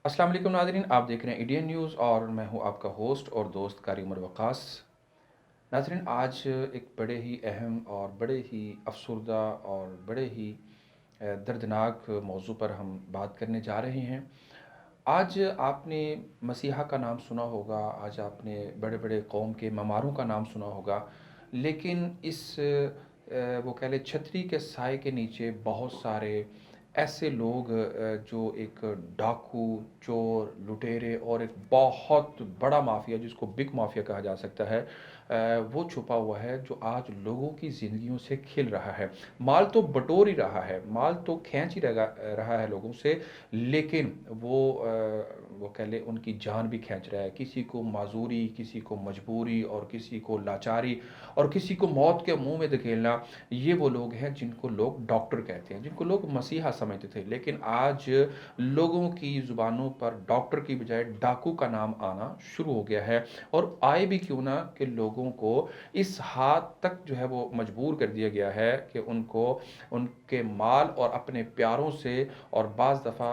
अस्सलाम वालेकुम नाज़रीन, आप देख रहे हैं इंडियन न्यूज़ और मैं हूं आपका होस्ट और दोस्त कारी उमर वक़ास। नाज़रीन, आज एक बड़े ही अहम और बड़े ही अफसरदा और बड़े ही दर्दनाक मौजू पर हम बात करने जा रहे हैं। आज आपने मसीहा का नाम सुना होगा, आज आपने बड़े बड़े कौम के ममारों का नाम सुना होगा, लेकिन इस वो कह लें छतरी के साए के नीचे बहुत सारे ऐसे लोग जो एक डाकू, चोर, लुटेरे और एक बहुत बड़ा माफिया जिसको बिग माफिया कहा जा सकता है, वो छुपा हुआ है जो आज लोगों की ज़िंदगियों से खेल रहा है। माल तो बटोर ही रहा है, माल तो खींच ही रहा है लोगों से, लेकिन वो कह लें उनकी जान भी खींच रहा है। किसी को माज़ूरी, किसी को मजबूरी और किसी को लाचारी और किसी को मौत के मुँह में धकेलना, ये वो लोग हैं जिनको लोग डॉक्टर कहते हैं, जिनको लोग मसीहा समझते थे। लेकिन आज लोगों की ज़ुबानों पर डॉक्टर की बजाय डाकू का नाम आना शुरू हो गया है, और आए भी क्यों ना कि लोगों को इस हाथ तक जो है वो मजबूर कर दिया गया है कि उनको उनके माल और अपने प्यारों से और बाज़ दफ़ा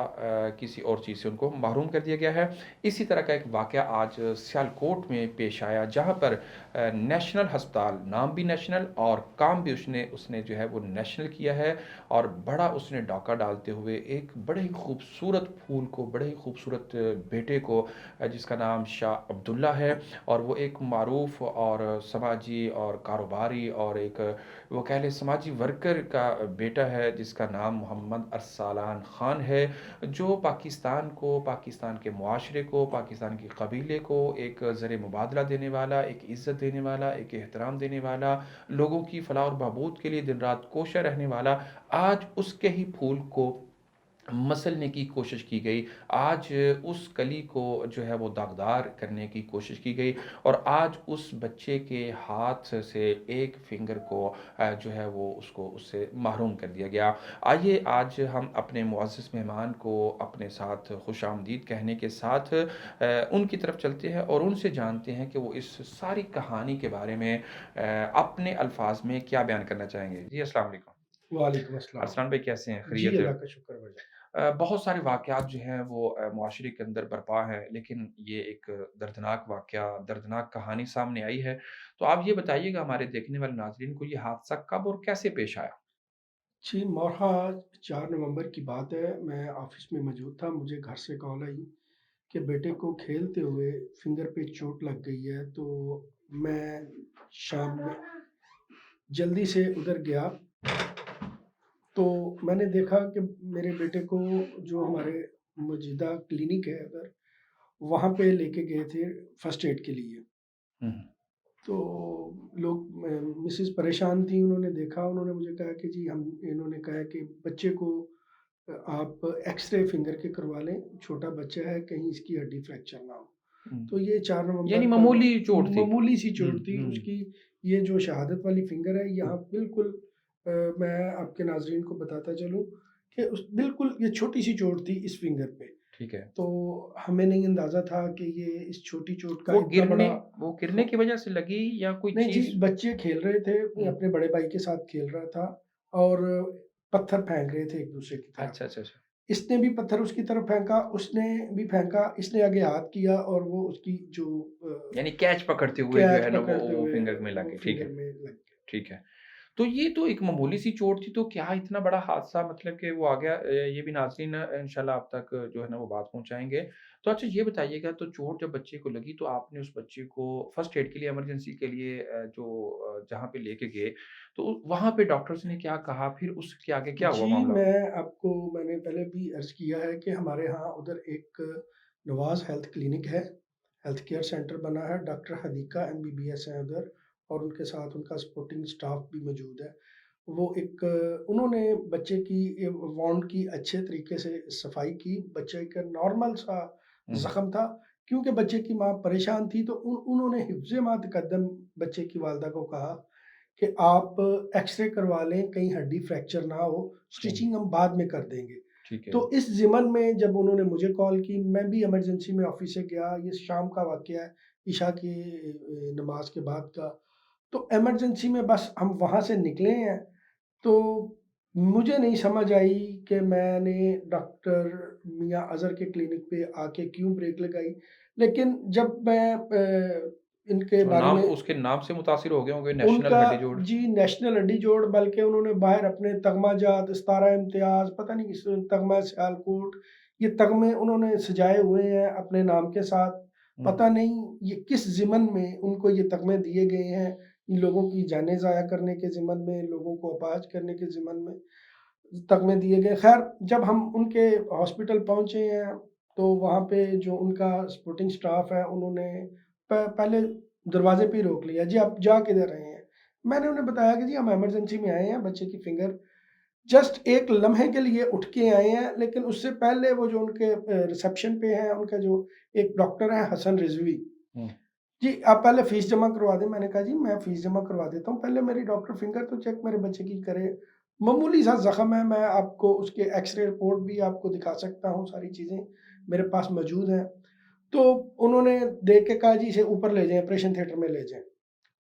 किसी और चीज़ से उनको महरूम कर दिया गया है। इसी तरह का एक वाक़या आज सियालकोट में पेश आया, जहाँ पर नेशनल अस्पताल, नाम भी नेशनल और काम भी उसने उसने जो है वो नेशनल किया है, और बड़ा उसने डाका डालते हुए एक बड़े ही खूबसूरत फूल को, बड़े ही खूबसूरत बेटे को, जिसका नाम शाह अब्दुल्ला है, और वो एक मारूफ और समाजी और कारोबारी और एक वो कह लें समाजी वर्कर का बेटा है, जिसका नाम मोहम्मद अरसलान ख़ान है, जो पाकिस्तान को, पाकिस्तान के मुआशरे को, पाकिस्तान के कबीले को एक ज़र मुबादला देने वाला, एक इज़्ज़त देने वाला, एक एहतराम देने वाला, लोगों की फलाह और बहबूद के लिए दिन रात कोशा रहने वाला, आज उसके ही फूल को मसलने की कोशिश की गई। आज उस कली को जो है वो दागदार करने की कोशिश की गई, और आज उस बच्चे के हाथ से एक फ़िंगर को जो है वो उसको उससे महरूम कर दिया गया। आइए आज हम अपने मुअज़्ज़ज़ मेहमान को अपने साथ खुशामदीद कहने के साथ उनकी तरफ चलते हैं और उनसे जानते हैं कि वो इस सारी कहानी के बारे में अपने अल्फ़ाज़ में क्या बयान करना चाहेंगे। जी, अस्सलाम वालेकुम। वालेकुम अस्सलाम। अरसलान भाई, कैसे हैं? जी, खैरियत है? अल्लाह का शुक्र भाईजान। बहुत सारे वाक़यात जो हैं वो मुआशरे के अंदर बरपा हैं, लेकिन ये एक दर्दनाक वाक़या, दर्दनाक कहानी सामने आई है। तो आप ये बताइएगा हमारे देखने वाले नाज़रीन को, ये हादसा कब और कैसे पेश आया? जी, मौहा 4 नवंबर की बात है, मैं ऑफ़िस में मौजूद था, मुझे घर से कॉल आई कि बेटे को खेलते हुए फ़िंगर पे चोट लग गई है, तो मैं शाम में जल्दी से उधर गया, तो मैंने देखा कि मेरे बेटे को जो हमारे मौजूदा क्लिनिक है उधर, वहाँ पे लेके गए थे फर्स्ट एड के लिए। हुँ, हुँ। तो लोग मिसेज़ परेशान थीं, उन्होंने देखा, उन्होंने मुझे कहा कि जी हम इन्होंने कहा कि बच्चे को आप एक्स-रे फ़िंगर के करवा लें, छोटा बच्चा है, कहीं इसकी हड्डी फ्रैक्चर ना हो। हुँ। तो ये 4 यानी नवंबर का मामूली चोट थी। मामूली सी हुँ, चोट थी, हुँ। उसकी ये जो शहादत वाली फ़िंगर है, यहाँ बिल्कुल मैं आपके नाज़रीन को बताता चलूँ कि उस बिल्कुल ये छोटी-सी चोट थी इस फ़िंगर पे। ठीक है। तो हमें नहीं अंदाज़ा था कि ये इस छोटी चोट का वो इतना गिरने बड़ा वो गिरने फ की वजह से लगी या कोई नहीं जी, चीज़? बच्चे खेल रहे थे, हुँ। अपने बड़े भाई के साथ खेल रहा था और पत्थर फेंक रहे थे एक-दूसरे की तरफ। अच्छा, अच्छा, अच्छा। इसने भी पत्थर उसकी तरफ फेंका, उसने भी फेंका, इसने आगे हाथ किया और वो उसकी जो यानी कैच पकड़ते हुए जो कैच है ना पकड़ते वो हुए फिंगर में वो लगे। ठीक फिंगर है, में लग गया। ठीक है। तो ये तो एक मामूली सी चोट थी, तो क्या इतना बड़ा हादसा मतलब कि वो आ गया, ये भी नाज़रीन इंशाल्लाह आप तक जो है ना वो बात पहुँचाएँगे। तो अच्छा ये बताइएगा, तो चोट जब बच्चे को लगी तो आपने उस बच्चे को फर्स्ट एड के लिए, इमरजेंसी के लिए जहाँ पे लेके गए, तो वहाँ पे डॉक्टर्स ने क्या कहा? फिर उसके आगे क्या हुआ जी, मामला? मैंने पहले भी अर्ज़ किया है कि हमारे यहाँ उधर एक नवाज़ हेल्थ क्लिनिक है, हेल्थ केयर सेंटर बना है, डॉक्टर हदीका एमबीबीएस हैं उधर और उनके साथ उनका सपोर्टिंग स्टाफ भी मौजूद है। वो एक उन्होंने बच्चे की वाउंड की अच्छे तरीके से सफाई की, बच्चे का नॉर्मल सा हुँ, हुँ। ज़ख्म था, क्योंकि बच्चे की माँ परेशान थी तो उन्होंने हिफ़्ज़ मा तक़द्दम बच्चे की वालिदा को कहा कि आप एक्स-रे करवा लें, कहीं हड्डी फ्रैक्चर ना हो, सही, स्टिचिंग हम बाद में कर देंगे। ठीक है। तो इस ज़िमन में जब उन्होंने मुझे कॉल की, मैं भी इमरजेंसी में ऑफ़िस से गया, ये शाम का वाक़या है, इशा की नमाज़ के बाद का। तो इमरजेंसी में बस हम वहाँ से निकले हैं, तो मुझे नहीं समझ आई कि मैंने डॉक्टर मियाँ अज़हर के क्लिनिक पे आके क्यों ब्रेक लगाई। लेकिन जब मैं इनके तो बारे नाम में उसके नाम से मुतासिर हो गए होंगे नेशनल उनका हड्डी जोड़? जी नेशनल हड्डी जोड़, बल्कि उन्होंने बाहर अपने तगमाजात, सितारा इम्तियाज़, पता नहीं किस तगमा सियालकोट, ये तगमे उन्होंने सजाए हुए हैं अपने नाम के साथ। हुँ, पता नहीं ये किस ज़िमन में उनको ये तगमे दिए गए हैं, इन लोगों की जानें ज़ाया करने के ज़िमन में, लोगों को अपाहिज करने के ज़िमन में तगमे दिए गए। ख़ैर जब हम उनके हॉस्पिटल पहुँचे हैं, तो वहाँ पे जो उनका सपोर्टिंग स्टाफ़ है उन्होंने पहले दरवाज़े पे ही रोक लिया, "जी आप जा किधर रहे हैं?" मैंने उन्हें बताया कि जी हम इमरजेंसी में आए हैं, बच्चे की फिंगर जस्ट एक लम्हे के लिए उठ के आए हैं, लेकिन उससे पहले वो जो उनके रिसेप्शन पे हैं, उनका जो एक डॉक्टर है हसन रिज़वी, हुँ, "जी आप पहले फ़ीस जमा करवा दें।" मैंने कहा, "जी मैं फ़ीस जमा करवा देता हूँ, पहले मेरी डॉक्टर फिंगर तो चेक मेरे बच्चे की करे। मामूली सा ज़ख्म है, मैं आपको उसके एक्स-रे रिपोर्ट भी आपको दिखा सकता हूँ, सारी चीज़ें मेरे पास मौजूद हैं।" तो उन्होंने देख के कहा, "जी इसे ऊपर ले जाएँ, ऑपरेशन थिएटर में ले जाएँ।"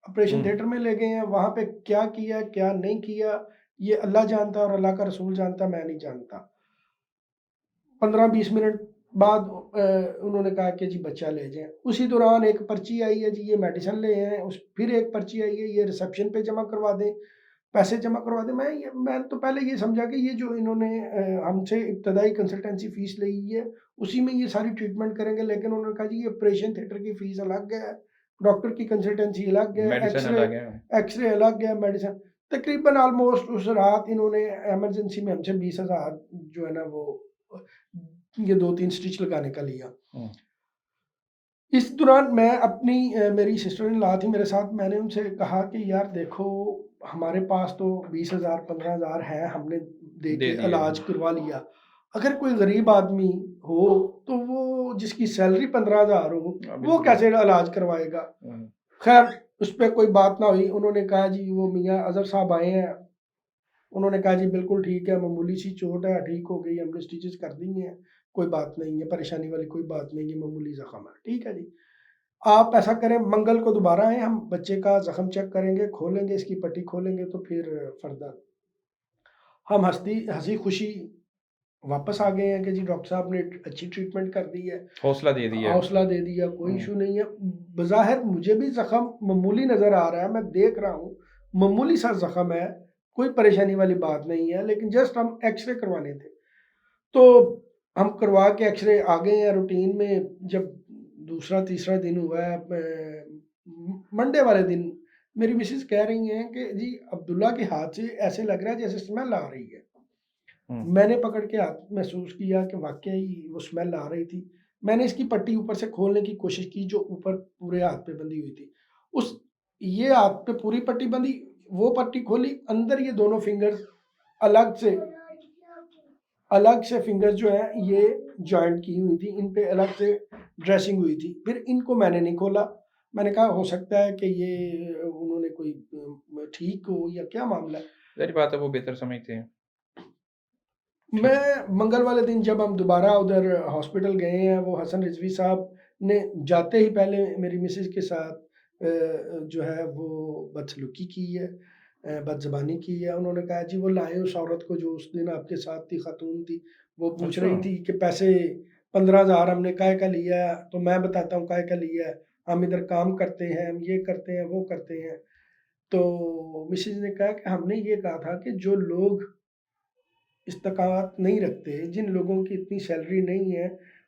ऑपरेशन हुँ। थिएटर में ले गए हैं, वहाँ पे क्या किया, क्या नहीं किया, ये अल्लाह जानता है और अल्लाह का रसूल जानता है, मैं नहीं जानता। 15-20 मिनट बाद उन्होंने कहा कि जी बच्चा ले जाएँ। उसी दौरान एक पर्ची आई है जी ये मेडिसिन ले आएँ, उस फिर एक पर्ची आई है ये रिसेप्शन पे जमा करवा दें, पैसे जमा करवा दें। मैं तो पहले ये समझा कि ये जो इन्होंने हमसे इब्तदाई कंसल्टेंसी फ़ीस ली है, उसी में ये सारी ट्रीटमेंट करेंगे, लेकिन उन्होंने कहा जी ये ऑपरेशन थिएटर की फ़ीस अलग है, डॉक्टर की कंसल्टेंसी अलग है, मेडिसिन एक्स-रे अलग है। एक्स-रे अलग है, मेडिसिन तकरीबन ऑलमोस्ट उस रात इन्होंने इमरजेंसी में हमसे 20,000 जो है ना वो ये 2-3 स्टिच लगाने का लिया। हुँ, इस दौरान मैं अपनी मेरी सिस्टर इन लॉ थी मेरे साथ, मैंने उनसे कहा कि यार देखो हमारे पास तो 20,000 15,000 है, हमने दे दे के दिए। इलाज करवा लिया। अगर कोई गरीब आदमी हो, तो वो जिसकी सैलरी 15,000 हो, वो बिल्कुल। कैसे इलाज करवाएगा? हुँ, खैर उस पे कोई बात ना हुई, उन्होंने कहा जी वो मियाँ अज़हर साहब आए हैं, उन्होंने कहा जी बिल्कुल ठीक है, मामूली सी चोट है, ठीक हो गई, हमने स्टिचेज़ कर दी हैं, कोई बात नहीं है, परेशानी वाली कोई बात नहीं है, मामूली ज़ख्म है। ठीक है जी। आप ऐसा करें मंगल को दोबारा आएँ, हम बच्चे का ज़ख्म चेक करेंगे, खोलेंगे, इसकी पट्टी खोलेंगे तो फिर फर्दर हम हँसी-खुशी वापस आ गए हैं कि जी डॉक्टर साहब ने अच्छी ट्रीटमेंट कर दी है, हौसला दे दिया। हौसला दे दिया, कोई हुँ, इश्यू नहीं है। बज़ाहिर मुझे भी ज़ख्म मामूली नज़र आ रहा है, मैं देख रहा हूँ, मामूली सा ज़ख्म है, कोई परेशानी वाली बात नहीं है, लेकिन जस्ट हम एक्स-रे करवाने थे। तो हम करवा के एक्स-रे आ गए हैं रूटीन में, जब दूसरा तीसरा दिन हुआ है मंडे वाले दिन मेरी मिसेज़ कह रही हैं कि जी अब्दुल्ला के हाथ से ऐसे लग रहा है जैसे स्मेल आ रही है। हुँ। मैंने पकड़ के हाथ महसूस किया कि वाक़ई वो स्मेल आ रही थी। मैंने इसकी पट्टी ऊपर से खोलने की कोशिश की जो ऊपर पूरे हाथ पे बंधी हुई थी। उस ये हाथ पे पूरी पट्टी बंधी, वो पट्टी खोली, अंदर ये दोनों फिंगर्स अलग से अलग से फिंगर्स जो हैं ये जॉइंट की हुई थी, इन पे अलग से ड्रेसिंग हुई थी। फिर इनको मैंने नहीं खोला, मैंने कहा हो सकता है कि ये उन्होंने कोई ठीक हो या क्या मामला है। ज़ाहिर बात है वो बेहतर समझते हैं। ठीक। मैं मंगल वाले दिन जब हम दोबारा उधर हॉस्पिटल गए हैं, वो हसन रिज़वी साहब ने जाते ही पहले मेरी मिसेज़ के साथ जो है वो बदसलूकी की है, बदज़बानी की है। उन्होंने कहा जी वो लाएँ उस औरत को जो उस दिन आपके साथ थी, खातून थी। वो पूछ अच्छा। रही थी कि पैसे 15,000 हमने काहे का लिया है? तो मैं बताता हूँ काहे का लिया है। हम इधर काम करते हैं, हम ये करते हैं, वो करते हैं। तो मिसेज़ ने कहा कि हमने ये कहा था कि जो लोग इस्तेकामत नहीं रखते, जिन लोगों की इतनी सैलरी नहीं है,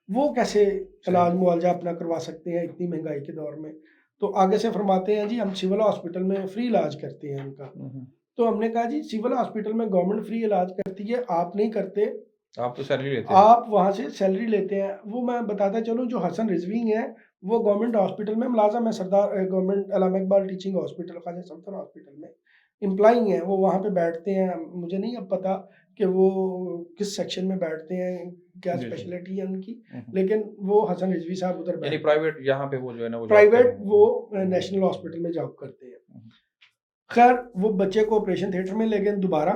वो कैसे सही। इलाज-मुआवज़ा अपना करवा सकते हैं इतनी महँगाई के दौर में। तो आगे से फरमाते हैं जी हम सिविल हॉस्पिटल में फ्री इलाज करते हैं उनका। हुँ, हुँ। तो हमने कहा जी सिविल हॉस्पिटल में गवर्नमेंट फ्री इलाज करती है, आप नहीं करते, आप तो सैलरी लेते हो। आप वहाँ से सैलरी लेते हैं। वो मैं बताता चलूँ जो हसन रिज़वी हैं, वो गवर्नमेंट हॉस्पिटल में मुलाज़िम है government Allama Iqbal teaching hospital, Khwaja Safdar hospital में एम्प्लॉयी हैं, वो वहाँ पे बैठते हैं। मुझे नहीं अब पता कि वो किस सेक्शन में बैठते हैं, क्या जी, जी। स्पेशलिटी है उनकी, हुँ, हुँ। लेकिन वो हसन रिज़वी साहब उधर यानी बैठते हैं। प्राइवेट यहाँ पे वो जो है ना वो जॉब कर रहे प्राइवेट हैं। वो हुँ, हुँ, नेशनल हॉस्पिटल में जॉब करते हैं। हुँ, हुँ। खैर वो बच्चे को ऑपरेशन थिएटर में ले गए दोबारा,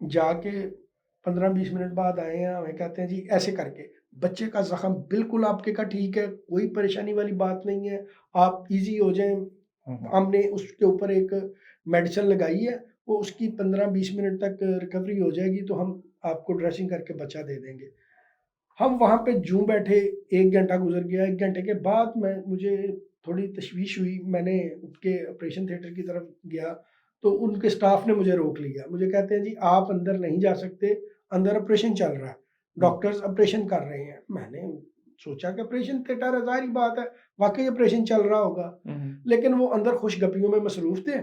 जाके 15-20 मिनट बाद आए हैं, हमें कहते हैं जी ऐसे करके, बच्चे का ज़ख्म बिल्कुल आपके का ठीक है, कोई परेशानी वाली बात नहीं है, आप ईज़ी हो जाएँ। हुँ, हुँ। हमने उसके ऊपर एक मेडिसिन लगाई है, वो उसकी 15-20 मिनट तक रिकवरी हो जाएगी, तो हम आपको ड्रेसिंग करके बच्चा दे देंगे। हम वहाँ पे यूँ बैठे, 1 घंटा गुज़र गया, 1 घंटे के बाद मुझे थोड़ी तशवीश हुई, मैंने उठ के ऑपरेशन थिएटर की तरफ गया, तो उनके स्टाफ ने मुझे रोक लिया। मुझे कहते हैं, "जी, आप अंदर नहीं जा सकते, अंदर ऑपरेशन चल रहा है, हुँ, डॉक्टर्स ऑपरेशन कर रहे हैं।" मैंने सोचा कि ऑपरेशन थिएटर है, ज़ाहिर-सी बात है, वाक़ई ऑपरेशन चल रहा होगा। हुँ, हुँ, लेकिन वो अंदर खुशगपियों में मसरूफ़ थे।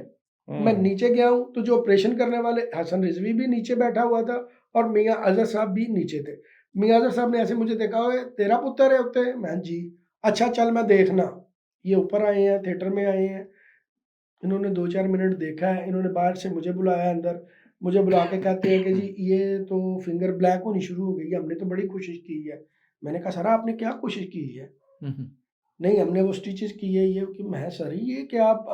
मैं हुँ, नीचे गया हूँ, तो जो ऑपरेशन करने वाले हसन रिज़वी भी नीचे बैठा हुआ था और मियाँ अज़हर साहब भी नीचे थे। मियाँ अज़हर साहब ने ऐसे मुझे देखा, "ओए, तेरा पुत्तर है उत्ते?" मैं, "जी।" "अच्छा चल मैं देखना।" ये ऊपर आए हैं, थिएटर में आए हैं। इन्होंने 2-4 मिनट देखा है, इन्होंने बाहर से मुझे बुलाया अंदर। मुझे बुला के कहते हैं कि, "जी, ये तो फिंगर ब्लैक होनी शुरू हो गई है, हमने तो बड़ी कोशिश की है।" मैंने कहा, "सर आपने क्या कोशिश की है?" हुँ, हुँ। "नहीं, हमने वो स्टिचेज़ की है, ये" कि मैं, "सर ये क्या आप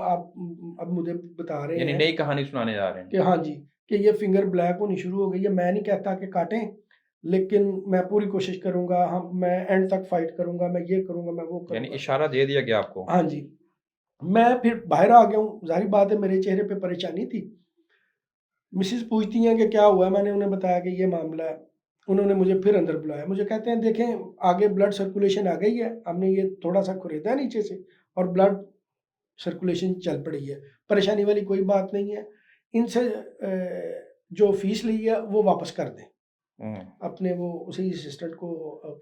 अब मुझे बता रहे यानी हैं नई कहानी सुनाने जा रहे हैं। कि हाँ जी, कि ये फिंगर ब्लैक होनी शुरू हो गई है, मैं नहीं कहता कि काटें, लेकिन मैं पूरी कोशिश करूँगा, मैं एंड तक फाइट करूँगा, मैं ये करूँगा, मैं वो यानी करूँगा।" इशारा दे दिया गया आपको। हाँ जी, मैं फिर बाहर आ गया हूँ, ज़ाहिर बात है मेरे चेहरे पे परेशानी थी। मिसेज़ पूछती हैं कि क्या हुआ है? मैंने उन्हें बताया कि ये मामला है। उन्होंने मुझे फिर अंदर बुलाया। मुझे कहते हैं, "देखें, आगे ब्लड सर्कुलेशन आ गई है, हमने ये थोड़ा-सा खुरेदा है नीचे से और ब्लड सर्कुलेशन चल पड़ी है। परेशानी वाली कोई बात नहीं है। इनसे जो फ़ीस ली है वो वापस कर दें।" हुँ, अपने वो उसी असिस्टेंट को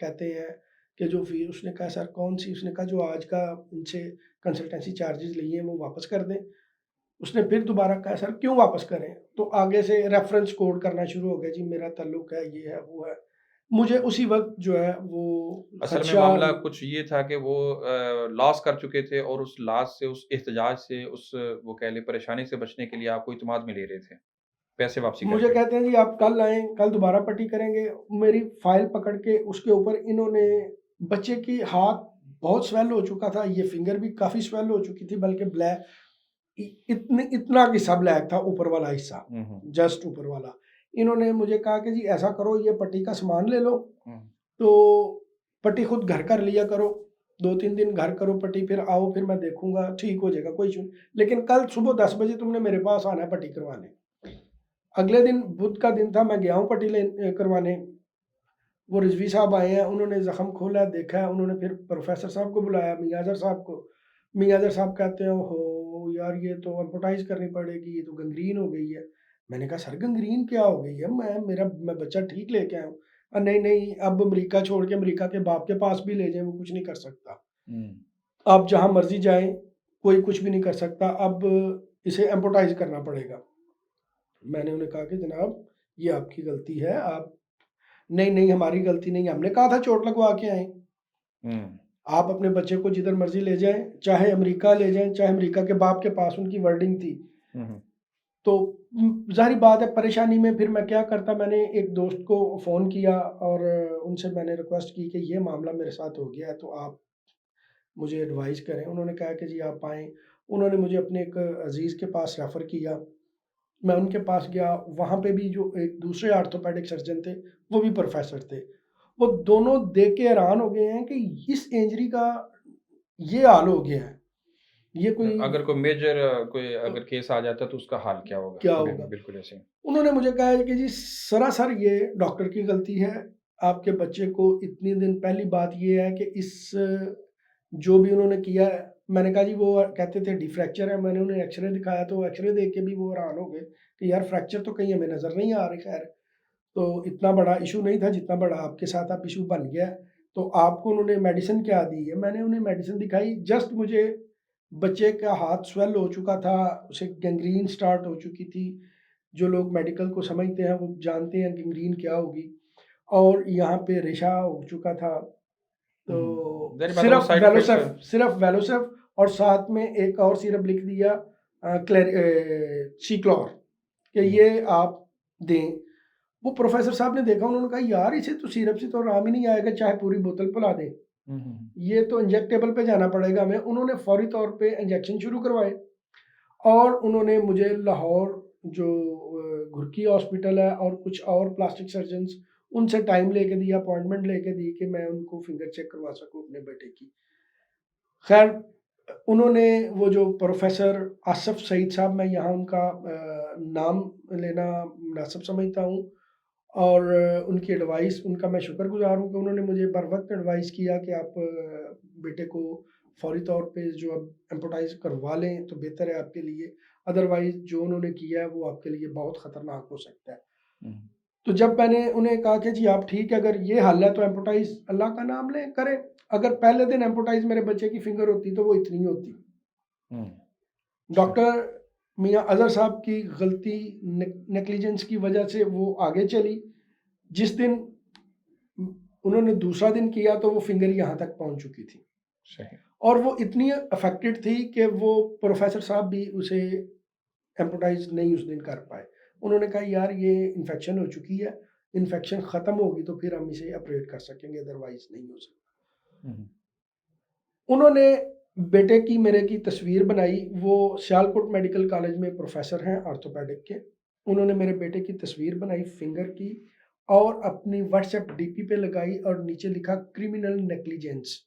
कहते हैं कि जो फ़ी उसने कहा, "सर कौन-सी?" उसने कहा, "जो आज का इनसे कंसल्टेंसी चार्जेज़ लिए हैं वो वापस कर दें।" उसने फिर दोबारा कहा, "सर क्यों वापस करें?" तो आगे से रेफ़रेंस कोड करना शुरू हो गया, जी मेरा ताल्लुक है, ये है, वो है। मुझे उसी वक़्त जो है वो असल में खदशा। मामला कुछ ये था कि वो लॉस कर चुके थे और उस लॉस से, उस एहतजाज से, उस वो कह लें परेशानी से बचने के लिए आपको इत्मीनान में ले रहे थे, पैसे वापसी मुझे करके। कहते हैं, "जी आप कल आएँ, कल दोबारा पट्टी करेंगे।" मेरी फ़ाइल पकड़ के उसके ऊपर इन्होंने बच्चे की हाथ बहुत स्वेल हो चुका था, ये फ़िंगर भी काफ़ी स्वेल हो चुकी थी, बल्कि ब्लैक इ इतने इतना हिस्सा ब्लैक था, ऊपर वाला हिस्सा, हुँ, हुँ, जस्ट ऊपर वाला। इन्होंने मुझे कहा कि, "जी ऐसा करो, ये पट्टी का सामान ले लो, हुँ, तो पट्टी खुद घर कर लिया करो, 2-3 दिन घर करो पट्टी, फिर आओ, फिर मैं देखूँगा, ठीक हो जाएगा, कोई इश्यू नहीं। लेकिन कल सुबह 10 बजे तुमने मेरे पास आना है पट्टी करवाने।" अगले दिन बुध का दिन था, मैं गया हूँ पट्टी करवाने। वो रिज़वी साहब आए हैं, उन्होंने ज़ख्म खोला, देखा है, उन्होंने फिर प्रोफ़ेसर साहब को बुलाया, मियां अज़हर साहब को। मियां अज़हर साहब कहते हैं, "ओहो! यार ये तो एम्पुटाइज़ करनी पड़ेगी, ये तो गंग्रीन हो गई है।" मैंने कहा, "सर गंग्रीन क्या हो गई है? मैं बच्चा ठीक लेके आया हूँ।" नहीं, नहीं, अब अमेरिका छोड़ के अमेरिका के बाप के पास भी ले जाएँ, वो कुछ नहीं कर सकता। हुँ, आप जहाँ मर्ज़ी जाएँ, कोई कुछ भी नहीं कर सकता, अब इसे एम्पुटाइज़ करना पड़ेगा। मैंने उन्हें कहा कि जनाब ये आपकी गलती है, आप नहीं, नहीं हमारी गलती नहीं है, हमने कहा था चोट लगवा के आएँ। हुँ, आप अपने बच्चे को जिधर मर्ज़ी ले जाएँ, चाहे अमेरिका ले जाएँ, चाहे अमेरिका के बाप के पास, उनकी वर्डिंग थी। हुँ, हुँ, तो ज़ाहिर बात है परेशानी में फिर मैं क्या करता, मैंने एक दोस्त को फ़ोन किया और उनसे मैंने रिक्वेस्ट की कि ये मामला मेरे साथ हो गया है, तो आप मुझे एडवाइस करें। उन्होंने कहा कि जी आप आएँ। उन्होंने मुझे अपने एक अज़ीज़ के पास रेफ़र किया। मैं उनके पास गया, वहाँ पे भी जो एक दूसरे ऑर्थोपेडिक सर्जन थे, वो भी प्रोफ़ेसर थे। वो दोनों देख के हैरान हो गए हैं कि इस इंजरी का ये हाल हो गया है। ये कोई अगर कोई मेजर कोई अ, अगर केस आ जाता तो उसका हाल क्या होगा? क्या होगा? बिल्कुल ऐसे ही। उन्होंने मुझे कहा है कि जी सरासर ये डॉक्टर की गलती है। आपके बच्चे को इतने दिन, पहली बात ये है कि इस जो भी उन्होंने किया है, मैंने कहा जी वो कहते थे डिफ्रैक्चर है, मैंने उन्हें एक्स-रे दिखाया तो एक्स-रे देख के भी वो हैरान हो गए कि यार फ्रैक्चर तो कहीं हमें नज़र नहीं आ रही। ख़ैर, तो इतना बड़ा इश्यू नहीं था जितना बड़ा आपके साथ अब इश्यू बन गया है। तो आपको उन्होंने मेडिसिन क्या दी है? मैंने उन्हें मेडिसिन दिखाई, जस्ट मुझे बच्चे का हाथ स्वेल हो चुका था, उसे गैंग्रीन स्टार्ट हो चुकी थी। जो लोग मेडिकल को समझते हैं वो जानते हैं गैंग्रीन क्या होगी, और यहाँ पे रेशा हो चुका था। हुँ, तो हुँ, ज़ाहिर बात है वो साइड इफ़ेक्ट्स। सिर्फ़ वेलोसिफ और साथ में एक और सिरप लिख दिया, सिक्लोर, कि हुँ, ये आप दें। वो प्रोफ़ेसर साहब ने देखा, उन्होंने कहा यार इसे तो सिरप से तो आराम ही नहीं आएगा, चाहे पूरी बोतल पिला दें। हुँ, हुँ, ये तो इंजेक्टेबल पे जाना पड़ेगा हमें। उन्होंने फ़ौरी तौर पे इंजेक्शन शुरू करवाए और उन्होंने मुझे लाहौर जो घुरकी हॉस्पिटल है और कुछ और प्लास्टिक सर्जन्स, उनसे टाइम लेके दिया, अपॉइंटमेंट लेके दी कि मैं उनको फिंगर चेक करवा सकूँ अपने बेटे की। ख़ैर, उन्होंने वो जो प्रोफ़ेसर आसिफ़ सईद साहब, मैं यहाँ उनका नाम लेना मुनासिब समझता हूँ, और उनकी एडवाइस उनका मैं शुक्रगुज़ार हूँ कि उन्होंने मुझे बर वक़्त एडवाइस किया कि आप बेटे को फ़ौरी तौर पे जो अब एम्पुटाइज़ करवा लें तो बेहतर है आपके लिए, अदरवाइज़ जो उन्होंने किया है वो आपके लिए बहुत ख़तरनाक हो सकता है। हुँ, तो जब मैंने उन्हें कहा कि जी आप ठीक है, अगर ये हल है तो एम्पुटाइज़ अल्लाह का नाम लें, करें। अगर पहले दिन एम्पुटाइज़ मेरे बच्चे की फ़िंगर होती तो वो इतनी ही होती। हुँ, सही। डॉक्टर मियाँ अज़हर साहब की गलती नेग्लिजेंस की वजह से वो आगे चली। जिस दिन उन्होंने दूसरा दिन किया तो वो फ़िंगर यहाँ तक पहुँच चुकी थी सही। और वो इतनी अफ़ेक्टेड थी कि वो प्रोफ़ेसर साहब भी उसे एम्पुटाइज़ नहीं उस दिन कर पाए। उन्होंने कहा यार ये इन्फेक्शन हो चुकी है, इन्फेक्शन ख़त्म होगी तो फिर हम इसे ऑपरेट कर सकेंगे, अदरवाइज़ नहीं हो सकता। हुँ, हुँ, उन्होंने बेटे की मेरे की तस्वीर बनाई, वो सियालकोट मेडिकल कॉलेज में प्रोफ़ेसर हैं ऑर्थोपेडिक के। उन्होंने मेरे बेटे की तस्वीर बनाई फ़िंगर की और अपनी व्हाट्सएप डीपी पे लगाई और नीचे लिखा क्रिमिनल नेग्लिजेंस।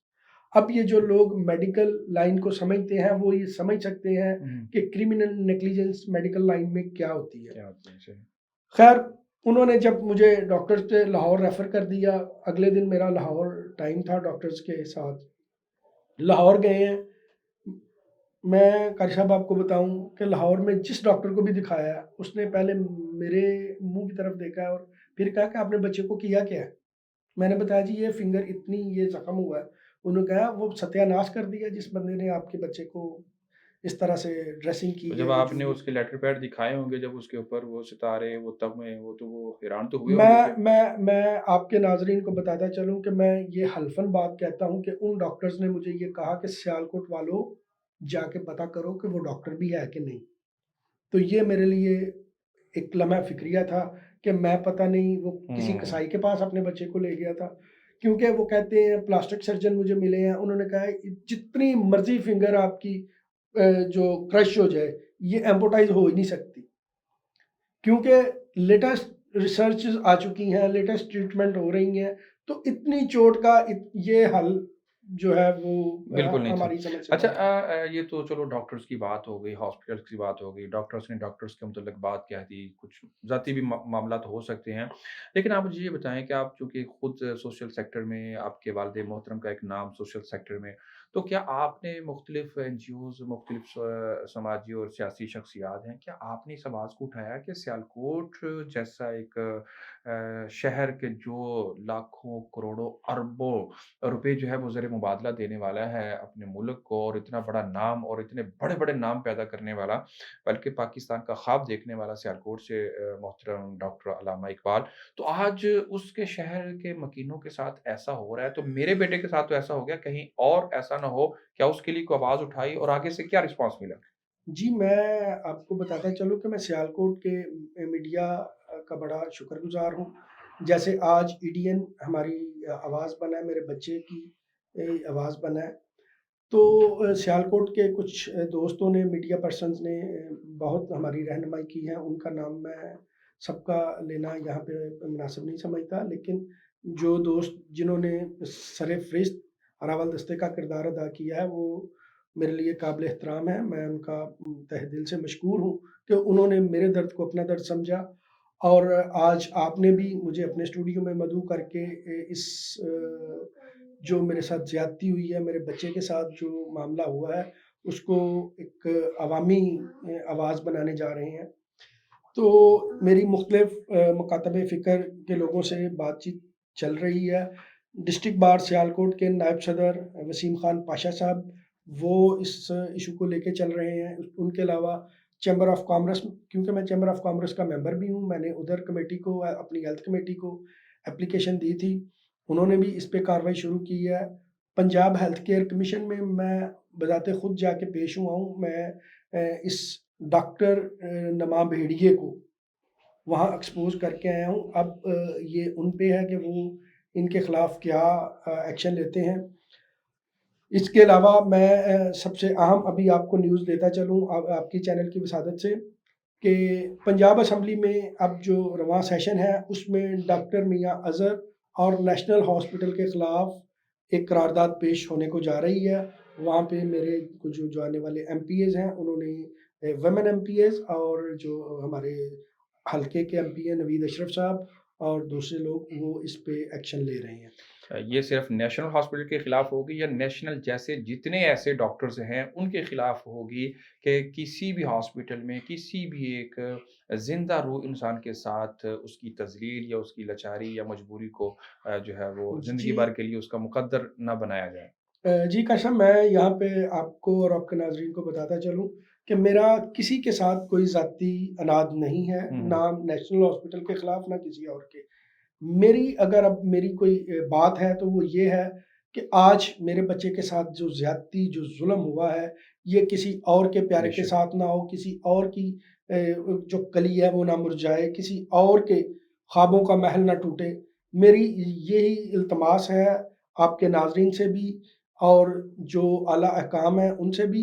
अब ये जो लोग मेडिकल लाइन को समझते हैं, वो ये समझ सकते हैं हुँ, कि क्रिमिनल नेग्लिजेंस मेडिकल लाइन में क्या होती है। क्या होती है? सही। ख़ैर उन्होंने जब मुझे डॉक्टर्स के लाहौर रेफ़र कर दिया, अगले दिन मेरा लाहौर टाइम था डॉक्टर्स के साथ। लाहौर गए हैं, मैं कारी साहब आपको बताऊँ कि लाहौर में जिस डॉक्टर को भी दिखाया है, उसने पहले मेरे मुँह की तरफ देखा है और फिर कहा कि आपने बच्चे को किया क्या है? मैंने बताया जी ये फ़िंगर इतनी ये ज़ख्म हुआ है। उन्होंने कहा वो सत्यानाश कर दिया जिस बंदे ने आपके बच्चे को इस तरह से ड्रेसिंग की तो जब है या जो आपने भी। उसके लेटर पैड दिखाए होंगे, जब उसके ऊपर वो सितारे, वो तमगे, वो तो वो हैरान तो हुए होंगे फिर? मैं आपके नाज़रीन को बताता चलूँ कि मैं ये हल्फ़न बात कहता हूँ कि उन डॉक्टर्स ने मुझे ये कहा कि सियालकोट वालों जाके पता करो कि वो डॉक्टर भी है कि नहीं। तो ये मेरे लिए एक लम्हा फ़िक्रिया था कि मैं पता नहीं वो किसी हुँ, कसाई के पास अपने बच्चे को ले गया था। क्योंकि वो कहते हैं प्लास्टिक सर्जन मुझे मिले हैं, उन्होंने कहा है जितनी मर्ज़ी फ़िंगर आपकी जो क्रश हो जाए, ये एम्पुटाइज़ हो ही नहीं सकती। क्योंकि लेटेस्ट रिसर्चेज़ आ चुकी हैं, लेटेस्ट ट्रीटमेंट हो रही हैं, तो इतनी चोट का ये हल जो है वो बिल्कुल नहीं था। हमारी समझ से अच्छा बाहर है। ये तो चलो डॉक्टर्स की बात हो गई, हॉस्पिटल्स की बात हो गई, डॉक्टर्स ने डॉक्टर्स के मुतल्लिक बात कह दी, कुछ ज़ाती भी मामला तो हो सकते हैं। लेकिन आप मुझे ये बताएँ कि आप चूँकि खुद सोशल सेक्टर में, आपके वालिद मोहतरम का एक नाम सोशल सेक्टर में, तो क्या आपने मुख्तलिफ़ एनजीओज़, मुख्तलिफ़ समाजी और सियासी शख्सियात हैं, क्या आपने इस आवाज़ को उठाया कि सियालकोट जैसा एक शहर के जो लाखों, करोड़ों, अरबों रुपए जो है वो ज़र मुबादला देने वाला है अपने मुल्क को और इतना बड़ा नाम और इतने बड़े-बड़े नाम पैदा करने वाला, बल्कि पाकिस्तान का ख़्वाब देखने वाला सियालकोट से मोहतरम डॉक्टर अल्लामा इकबाल। तो आज उसके शहर के मकीनों के साथ ऐसा हो रहा है, तो मेरे बेटे के साथ तो ऐसा हो गया, कहीं और ऐसा ना हो। क्या उसके लिए कोई आवाज़ उठाई और आगे से क्या रिस्पॉन्स मिला? जी, मैं आपको बताता चलूँ कि मैं सियालकोट के मीडिया का बड़ा शुक्रगुज़ार हूँ। जैसे आज ईडीएन हमारी आवाज़ बना है, मेरे बच्चे की आवाज़ बना है। तो सियालकोट के कुछ दोस्तों ने, मीडिया पर्सन्स ने बहुत हमारी रहनुमाई की है, उनका नाम मैं सबका लेना यहाँ पे मुनासिब नहीं समझता। लेकिन जो दोस्त जिन्होंने सर-ए-फ़हरिस्त अरावल दस्ते का किरदार अदा किया है, वो मेरे लिए काबिल एहतराम है। मैं उनका तहे दिल से मशकूर हूँ कि उन्होंने मेरे दर्द को अपना दर्द समझा और आज आपने भी मुझे अपने स्टूडियो में मदऊ करके इस जो मेरे साथ ज़्यादती हुई है, मेरे बच्चे के साथ जो मामला हुआ है, उसको एक अवामी आवाज़ बनाने जा रहे हैं। तो मेरी मुख्तलिफ़ मकातब फ़िक्र के लोगों से बातचीत चल रही है। डिस्ट्रिक्ट बार सियालकोट के नायब सदर वसीम खान पाशा साहब, वो इस इश्यू को लेके चल रहे हैं। उनके अलावा चैम्बर ऑफ कॉमर्स, क्योंकि मैं चैम्बर ऑफ कॉमर्स का मेंबर भी हूँ, मैंने उधर कमेटी को अपनी हेल्थ कमेटी को एप्लीकेशन दी थी। उन्होंने भी इस पे कार्रवाई शुरू की है। पंजाब हेल्थ केयर कमीशन में मैं बज़ाते खुद जाके पेश हुआ हूँ। मैं इस डॉक्टर नमा भेड़िए को वहाँ एक्सपोज़ करके आया हूँ। अब ये उन पे है कि वो इनके खिलाफ क्या एक्शन लेते हैं। इसके अलावा मैं सबसे अहम अभी आपको न्यूज़ देता चलूँ आपकी चैनल की वसादत से कि पंजाब असेंबली में अब जो रवां सेशन है उसमें डॉक्टर मियाँ अज़हर और नेशनल हॉस्पिटल के खिलाफ एक करारदाद पेश होने को जा रही है। वहाँ पे मेरे कुछ जो आने वाले एमपीएज़ हैं उन्होंने वुमेन एमपीएज़ और जो हमारे हल्के के एमपी हैं नवीद अशरफ साहब और दूसरे लोग वो इस पे एक्शन ले रहे हैं। ये सिर्फ़ नेशनल हॉस्पिटल के खिलाफ़ होगी या नेशनल जैसे जितने ऐसे डॉक्टर्स हैं, उनके खिलाफ़ होगी कि किसी भी हॉस्पिटल में किसी भी एक ज़िंदा रूह इंसान के साथ उसकी तज़लील या उसकी लाचारी या मजबूरी को जो है वो ज़िंदगी जी। भर के लिए उसका मुक़द्दर ना बनाया जाए? जी काशा, मैं यहाँ पे आपको और आपके नाज़रीन को बताता चलूँ कि मेरा किसी के साथ कोई ज़ाती अनाद नहीं है, हुँ, हुँ। ना नेशनल हॉस्पिटल के खिलाफ ना किसी और के। मेरी अगर अब मेरी कोई बात है तो वो ये है कि आज मेरे बच्चे के साथ जो ज़्यादती, जो ज़ुल्म हुआ है, ये किसी और के प्यारे के बेशक। साथ ना हो, किसी और की जो कली है वो ना मुरझाए, किसी और के ख्वाबों का महल ना टूटे। मेरी यही इल्तमास है आपके नाज़रीन से भी और जो आला अहकाम हैं उनसे भी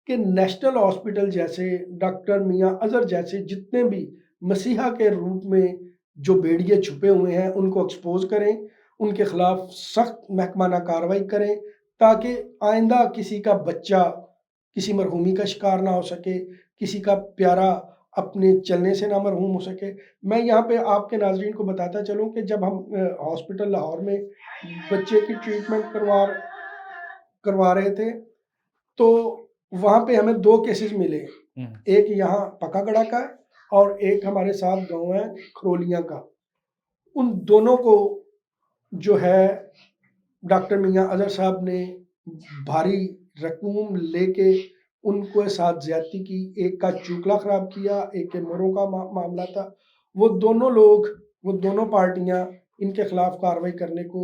कि नेशनल हॉस्पिटल जैसे, डॉक्टर मियाँ अज़हर जैसे जितने भी मसीहा के रूप में जो भेड़िए छुपे हुए हैं उनको एक्सपोज़ करें, उनके खिलाफ सख्त महकमाना कार्रवाई करें, ताकि आइंदा किसी का बच्चा किसी मरहूमी का शिकार ना हो सके, किसी का प्यारा अपने चलने से ना मरहूम हो सके। मैं यहाँ पे आपके नाज़रीन को बताता चलूँ कि जब हम हॉस्पिटल लाहौर में बच्चे की ट्रीटमेंट करवा रहे थे, तो वहाँ पे हमें 2 केसेज़ मिले। हुँ, हुँ। एक यहाँ पकागड़ा का और एक हमारे साथ गाँव है खरोलियाँ का। उन दोनों को जो है डॉक्टर मियाँ अज़हर साहब ने भारी रकूम लेके उनको साथ ज़्यादती की। एक का चूकला ख़राब किया, एक के मोरों का मामला था। वो दोनों लोग, वो दोनों पार्टियाँ इनके खिलाफ कार्रवाई करने को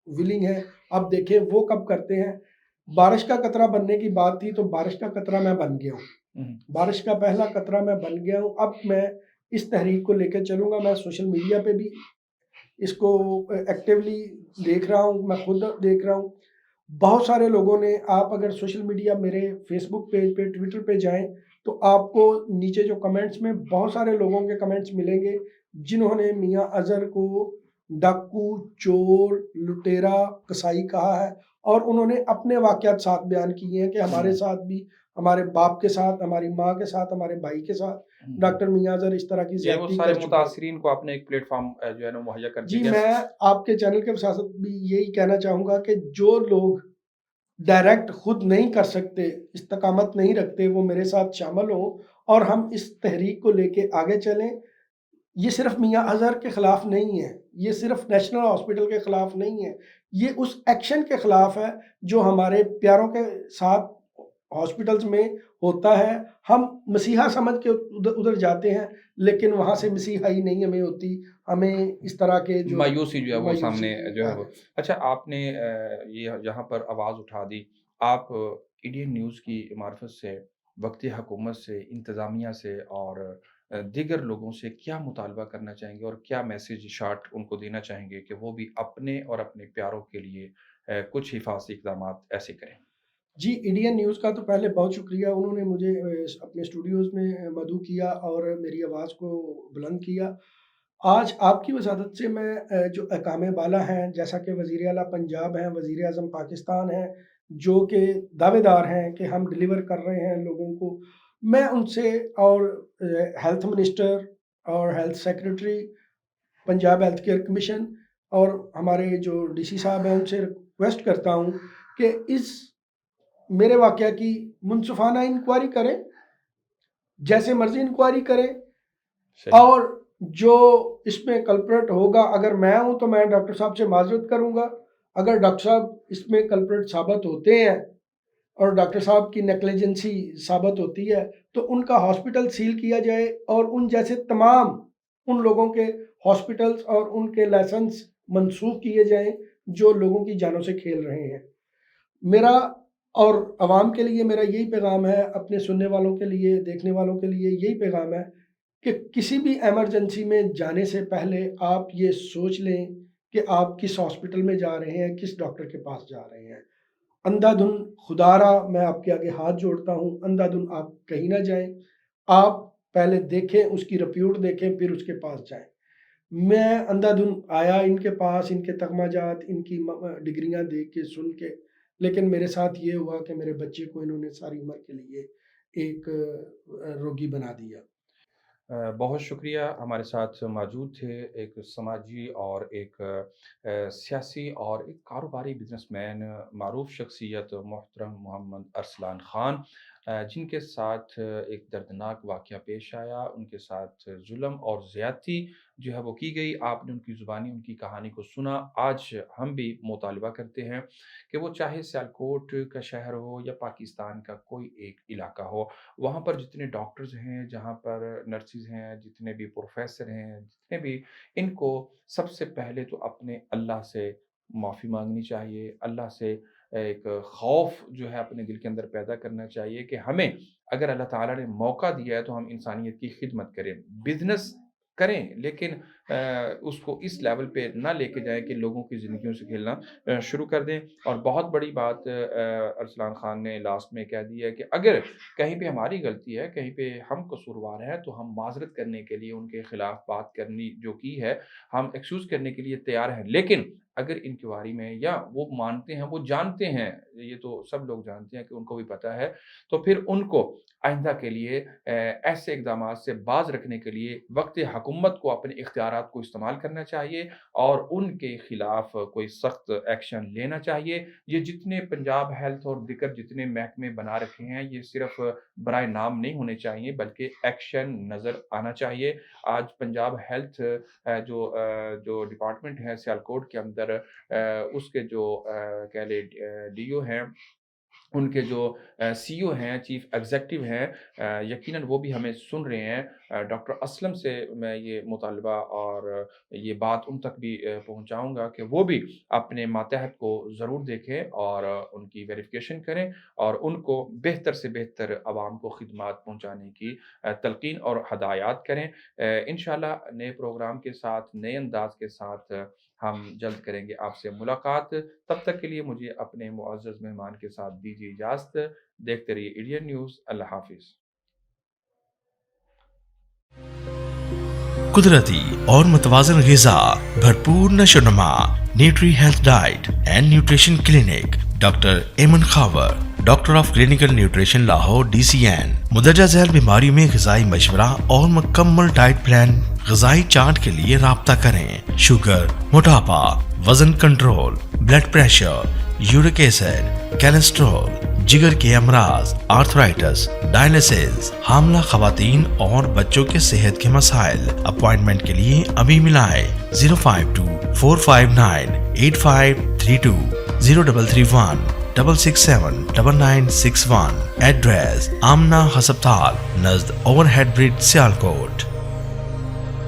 विलिंग हैं। अब देखें वो कब करते हैं। बारिश का कतरा बनने की बात थी, तो बारिश का कतरा मैं बन गया हूँ। हुँ, हुँ। बारिश का पहला कतरा मैं बन गया हूँ। अब मैं इस तहरीक को लेके चलूँगा। मैं सोशल मीडिया पे भी इसको एक्टिवली देख रहा हूँ, मैं खुद देख रहा हूँ। बहुत सारे लोगों ने, आप अगर सोशल मीडिया मेरे फ़ेसबुक पेज पे, ट्विटर पे जाएँ, तो आपको नीचे जो कमेंट्स में बहुत सारे लोगों के कमेंट्स मिलेंगे, जिन्होंने मियाँ अज़हर को डाकू, चोर, लुटेरा, कसाई कहा है और उन्होंने अपने वाक़यात साथ बयान किए हैं कि हुँ, हमारे साथ भी, हमारे बाप के साथ, हमारी माँ के साथ, हमारे भाई के साथ हुँ, हुँ। डॉक्टर मियाँ अज़हर इस तरह की यानी वो ज़्यादती सारे कर चुके हैं। मुतासिरीन को आपने एक प्लेटफ़ॉर्म जो है ना मुहैया कर जी, दिया। मैं आपके चैनल के साथ-साथ भी यही कहना चाहूँगा कि जो लोग डायरेक्ट खुद नहीं कर सकते, इस्तकामत नहीं रखते, वो मेरे साथ शामिल हों और हम इस तहरीक को लेके आगे चलें। ये सिर्फ़ मियाँ अज़हर के खिलाफ नहीं है, ये सिर्फ़ नेशनल हॉस्पिटल के खिलाफ नहीं है, ये उस एक्शन के खिलाफ है जो हमारे प्यारों के साथ हॉस्पिटल्स में होता है। हम मसीहा समझ के उधर उधर जाते हैं, लेकिन वहाँ से मसीहाई नहीं हमें होती, हमें इस तरह के जो मायूसी जो है वो मायूसी सामने जो है आ वो। रहे हैं। अच्छा आपने ये यहाँ पर आवाज़ उठा दी। आप इंडियन न्यूज़ की मार्फ़त से, वक़्ती हुकूमत से, इंतज़ामिया से और दीगर लोगों से क्या मुतालबा करना चाहेंगे और क्या मैसेज शार्ट उनको देना चाहेंगे कि वो भी अपने और अपने प्यारों के लिए कुछ हिफाज़ती इक़दामात ऐसे करें? जी, इंडियन न्यूज़ का तो पहले बहुत शुक्रिया, उन्होंने मुझे अपने स्टूडियोज़ में मदऊ किया और मेरी आवाज़ को बुलंद किया। आज आपकी वसादत से मैं जो अहकाम बाला हैं, जैसा कि वज़ीर आला पंजाब हैं, वज़ीर आज़म पाकिस्तान हैं, जो कि दावेदार हैं कि हम डिलीवर कर रहे हैं लोगों को, मैं उनसे और हेल्थ मिनिस्टर और health secretary, Punjab health care commission और हमारे जो डीसी साहब हैं, उनसे रिक्वेस्ट करता हूँ कि इस मेरे वाक़या की मुनसिफ़ाना इंक्वायरी करें, जैसे मर्ज़ी इंक्वायरी करें सही। और जो इसमें कल्प्रिट होगा, अगर मैं हूँ तो मैं डॉक्टर साहब से माज़रत करूँगा। अगर डॉक्टर साहब इसमें कल्प्रिट साबित होते हैं और डॉक्टर साहब की नेग्लिजेंसी साबित होती है, तो उनका हॉस्पिटल सील किया जाए और उन जैसे तमाम उन लोगों के हॉस्पिटल्स और उनके लाइसेंस मनसूख किए जाएँ, जो लोगों की जानों से खेल रहे हैं। मेरा और अवाम के लिए मेरा यही पैगाम है, अपने सुनने वालों के लिए, देखने वालों के लिए यही पैगाम है कि किसी भी इमरजेंसी में जाने से पहले आप ये सोच लें कि आप किस हॉस्पिटल में जा रहे हैं, किस डॉक्टर के पास जा रहे हैं। अंधाधुन खुदारा मैं आपके आगे हाथ जोड़ता हूँ, अंधाधुन आप कहीं ना जाएँ। आप पहले देखें, उसकी रिपोर्ट देखें, फिर उसके पास जाएँ। मैं अंधाधुन आया इनके पास, इनके तगमाजात, इनकी डिग्रियाँ देख के, सुन के, लेकिन मेरे साथ ये हुआ कि मेरे बच्चे को इन्होंने सारी उम्र के लिए एक रोगी बना दिया। बहुत शुक्रिया हमारे साथ मौजूद थे एक समाजी और एक सियासी और एक कारोबारी बिज़नेसमैन मारूफ़ शख्सियत मोहतरम मोहम्मद अरसलान ख़ान, जिनके साथ एक दर्दनाक वाक़या पेश आया, उनके साथ ज़ुल्म और ज़्यादती जो है वो की गई। आपने उनकी ज़ुबानी उनकी कहानी को सुना। आज हम भी मुतालबा करते हैं कि वो चाहे सियालकोट का शहर हो या पाकिस्तान का कोई एक इलाका हो, वहाँ पर जितने डॉक्टर्स हैं, जहाँ पर नर्सेज़ हैं, जितने भी प्रोफ़ेसर हैं, जितने भी, इनको सबसे पहले तो अपने अल्लाह से माफ़ी माँगनी चाहिए। अल्लाह से एक खौफ़ जो है अपने दिल के अंदर पैदा करना चाहिए कि हमें अगर अल्लाह ताला ने मौका दिया है तो हम इंसानियत की खिदमत करें। बिज़नेस करें लेकिन उसको इस लेवल पे ना लेके जाएँ कि लोगों की ज़िंदगियों से खेलना शुरू कर दें। और बहुत बड़ी बात अरसलान ख़ान ने लास्ट में कह दी है कि अगर कहीं पे हमारी गलती है, कहीं पे हम कसूरवार हैं, तो हम माज़रत करने के लिए उनके खिलाफ बात करनी जो की है, हम एक्सक्यूज़ करने के लिए तैयार हैं। लेकिन अगर इंक्वायरी में या वो मानते हैं, वो जानते हैं, ये तो सब लोग जानते हैं कि उनको भी पता है, तो फिर उनको आइंदा के लिए ऐसे इक़दामात से बाज़ रखने के लिए वक़्त हुकूमत को अपने इख्तियारात को इस्तेमाल करना चाहिए और उनके खिलाफ कोई सख्त एक्शन लेना चाहिए। ये जितने पंजाब हेल्थ और दीगर जितने महकमे बना रखे हैं, ये सिर्फ़ बराए नाम नहीं होने चाहिए बल्कि एक्शन नज़र आना चाहिए। आज पंजाब हेल्थ जो डिपार्टमेंट है सियालकोट के अंदर, उसके जो कह लें डीओ हैं, उनके जो सीईओ हैं, चीफ़ एग्ज़ेक्टिव हैं, यकीनन वो भी हमें सुन रहे हैं। डॉक्टर असलम से मैं ये मुतालबा और ये बात उन तक भी पहुँचाऊँगा कि वो भी अपने मातहत को ज़रूर देखें और उनकी वेरिफ़िकेशन करें और उनको बेहतर से बेहतर आवाम को खिदमात पहुँचाने की तलक़ीन और हदायत करें। इंशाअल्लाह नए प्रोग्राम के साथ, नए अंदाज़ के साथ हम जल्द करेंगे आपसे मुलाकात। तब तक के लिए मुझे अपने मुअज़्ज़ज़ मेहमान के साथ दीजिए इजाज़त। देखते रहिए इंडियन न्यूज़। अल्लाह हाफ़िज़। कुदरती और मुतवाज़न ग़िज़ा, भरपूर नशोनुमा, nutri health diet and nutrition clinic, doctor Aiman Khawar, doctor of clinical nutrition Lahore DCN। मुदर्जा झैल बीमारियों में ग़िज़ाई मशवरा और मुकम्मल डाइट प्लान। ग़िज़ाई चार्ट के लिए राब्ता करें। शुगर, मोटापा, वजन control, blood pressure, uric acid, cholesterol, जिगर के अमराज, आर्थराइटिस, डायलिसिस, हामला ख़वातीन और बच्चों के सेहत के मसाइल। अपॉइंटमेंट के लिए अभी मिलाएं 052 459 8532 0331 667 9961। एड्रेस आमना हस्पताल नज़द ओवरहेड ब्रिज सियालकोट।